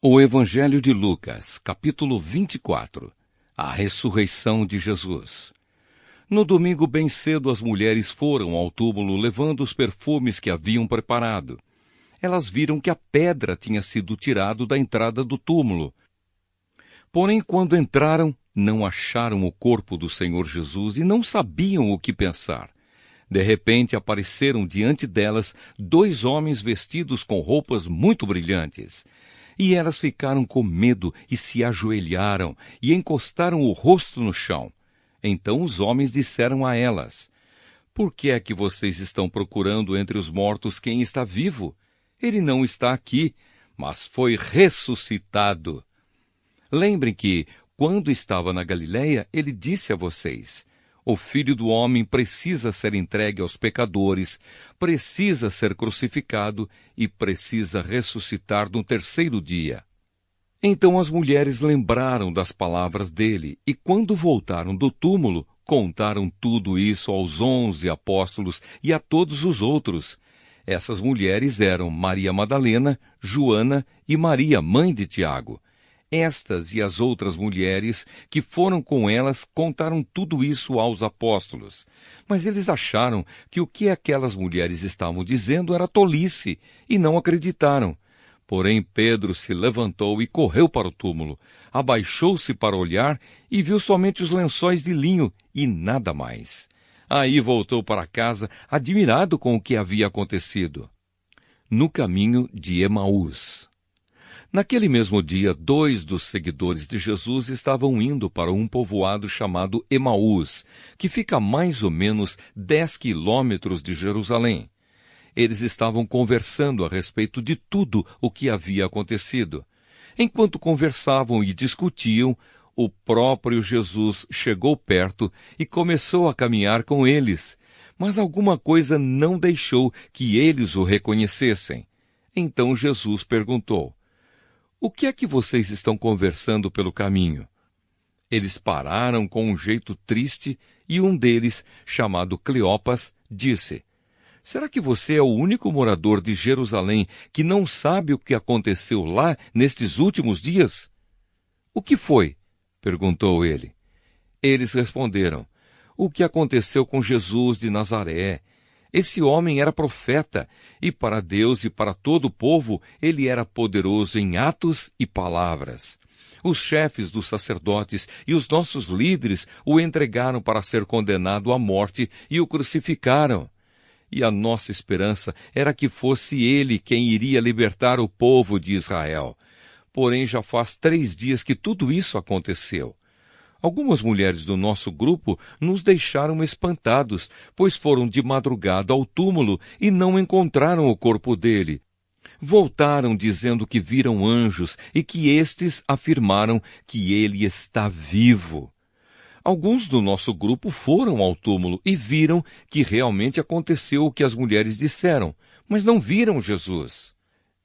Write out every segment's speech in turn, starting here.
O Evangelho de Lucas, capítulo 24. A ressurreição de Jesus. No domingo bem cedo as mulheres foram ao túmulo levando os perfumes que haviam preparado. Elas viram que a pedra tinha sido tirada da entrada do túmulo. Porém, quando entraram, não acharam o corpo do Senhor Jesus e não sabiam o que pensar. De repente apareceram diante delas 2 homens vestidos com roupas muito brilhantes. E elas ficaram com medo e se ajoelharam e encostaram o rosto no chão. Então os homens disseram a elas: "Por que é que vocês estão procurando entre os mortos quem está vivo? Ele não está aqui, mas foi ressuscitado. Lembrem que, quando estava na Galileia, ele disse a vocês: o Filho do Homem precisa ser entregue aos pecadores, precisa ser crucificado e precisa ressuscitar no 3º dia." Então as mulheres lembraram das palavras dele e, quando voltaram do túmulo, contaram tudo isso aos 11 apóstolos e a todos os outros. Essas mulheres eram Maria Madalena, Joana e Maria, mãe de Tiago. Estas e as outras mulheres que foram com elas contaram tudo isso aos apóstolos. Mas eles acharam que o que aquelas mulheres estavam dizendo era tolice e não acreditaram. Porém Pedro se levantou e correu para o túmulo, abaixou-se para olhar e viu somente os lençóis de linho e nada mais. Aí voltou para casa, admirado com o que havia acontecido. No caminho de Emaús. Naquele mesmo dia, 2 dos seguidores de Jesus estavam indo para um povoado chamado Emaús, que fica a mais ou menos 10 quilômetros de Jerusalém. Eles estavam conversando a respeito de tudo o que havia acontecido. Enquanto conversavam e discutiam, o próprio Jesus chegou perto e começou a caminhar com eles, mas alguma coisa não deixou que eles o reconhecessem. Então Jesus perguntou: "O que é que vocês estão conversando pelo caminho?" Eles pararam com um jeito triste e um deles, chamado Cleopas, disse: "Será que você é o único morador de Jerusalém que não sabe o que aconteceu lá nestes últimos dias?" "O que foi?" perguntou ele. Eles responderam: "O que aconteceu com Jesus de Nazaré. Esse homem era profeta, e para Deus e para todo o povo ele era poderoso em atos e palavras. Os chefes dos sacerdotes e os nossos líderes o entregaram para ser condenado à morte e o crucificaram. E a nossa esperança era que fosse ele quem iria libertar o povo de Israel. Porém, já faz 3 dias que tudo isso aconteceu. Algumas mulheres do nosso grupo nos deixaram espantados, pois foram de madrugada ao túmulo e não encontraram o corpo dele. Voltaram dizendo que viram anjos e que estes afirmaram que ele está vivo. Alguns do nosso grupo foram ao túmulo e viram que realmente aconteceu o que as mulheres disseram, mas não viram Jesus."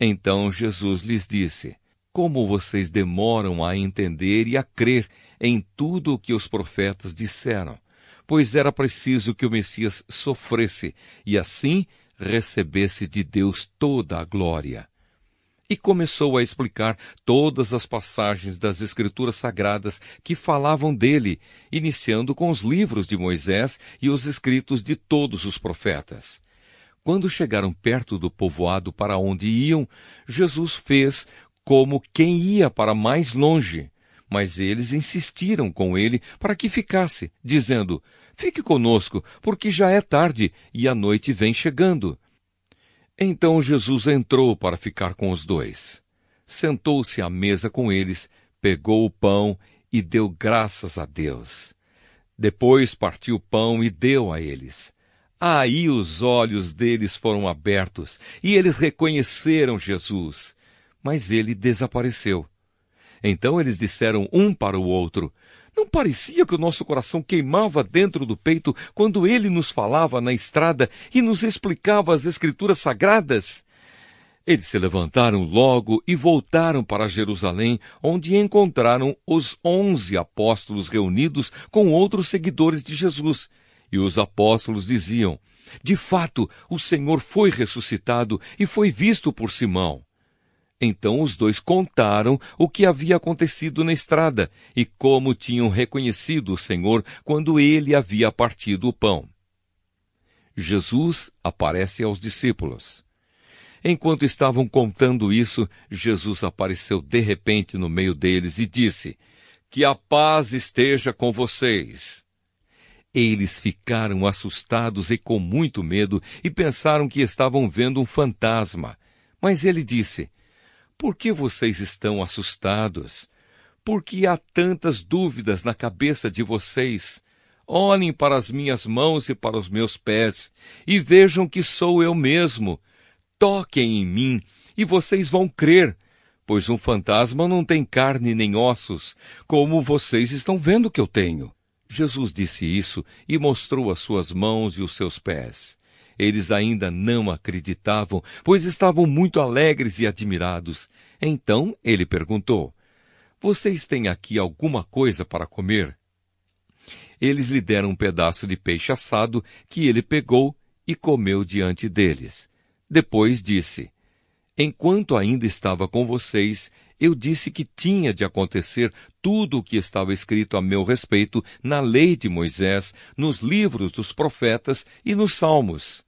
Então Jesus lhes disse: "Como vocês demoram a entender e a crer em tudo o que os profetas disseram, pois era preciso que o Messias sofresse e assim recebesse de Deus toda a glória." E começou a explicar todas as passagens das Escrituras Sagradas que falavam dele, iniciando com os livros de Moisés e os escritos de todos os profetas. Quando chegaram perto do povoado para onde iam, Jesus fez como quem ia para mais longe. Mas eles insistiram com ele para que ficasse, dizendo: "Fique conosco, porque já é tarde e a noite vem chegando." Então Jesus entrou para ficar com os 2. Sentou-se à mesa com eles, pegou o pão e deu graças a Deus. Depois partiu o pão e deu a eles. Aí os olhos deles foram abertos e eles reconheceram Jesus, mas ele desapareceu. Então eles disseram um para o outro: "Não parecia que o nosso coração queimava dentro do peito quando ele nos falava na estrada e nos explicava as Escrituras Sagradas?" Eles se levantaram logo e voltaram para Jerusalém, onde encontraram os 11 apóstolos reunidos com outros seguidores de Jesus. E os apóstolos diziam: "De fato, o Senhor foi ressuscitado e foi visto por Simão." Então os dois contaram o que havia acontecido na estrada e como tinham reconhecido o Senhor quando ele havia partido o pão. Jesus aparece aos discípulos. Enquanto estavam contando isso, Jesus apareceu de repente no meio deles e disse: "Que a paz esteja com vocês." Eles ficaram assustados e com muito medo e pensaram que estavam vendo um fantasma. Mas ele disse: "Por que vocês estão assustados? Por que há tantas dúvidas na cabeça de vocês? Olhem para as minhas mãos e para os meus pés e vejam que sou eu mesmo. Toquem em mim e vocês vão crer, pois um fantasma não tem carne nem ossos, como vocês estão vendo que eu tenho." Jesus disse isso e mostrou as suas mãos e os seus pés. Eles ainda não acreditavam, pois estavam muito alegres e admirados. Então ele perguntou: "Vocês têm aqui alguma coisa para comer?" Eles lhe deram um pedaço de peixe assado que ele pegou e comeu diante deles. Depois disse: "Enquanto ainda estava com vocês, eu disse que tinha de acontecer tudo o que estava escrito a meu respeito na lei de Moisés, nos livros dos profetas e nos salmos."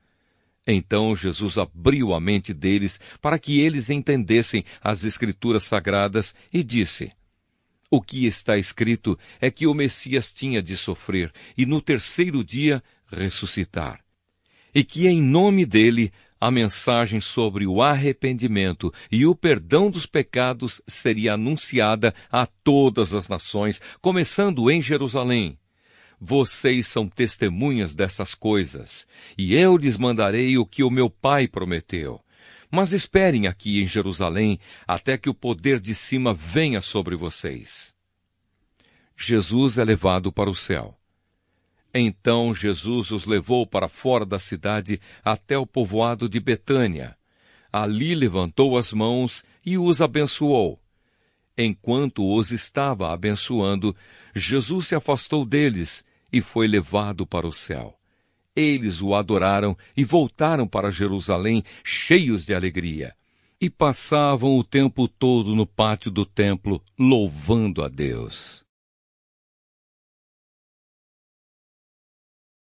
Então Jesus abriu a mente deles para que eles entendessem as Escrituras Sagradas e disse: "O que está escrito é que o Messias tinha de sofrer e no terceiro dia ressuscitar, e que em nome dele a mensagem sobre o arrependimento e o perdão dos pecados seria anunciada a todas as nações, começando em Jerusalém. Vocês são testemunhas dessas coisas, e eu lhes mandarei o que o meu Pai prometeu. Mas esperem aqui em Jerusalém até que o poder de cima venha sobre vocês." Jesus é levado para o céu. Então Jesus os levou para fora da cidade até o povoado de Betânia. Ali levantou as mãos e os abençoou. Enquanto os estava abençoando, Jesus se afastou deles e foi levado para o céu. Eles o adoraram e voltaram para Jerusalém cheios de alegria. E passavam o tempo todo no pátio do templo, louvando a Deus.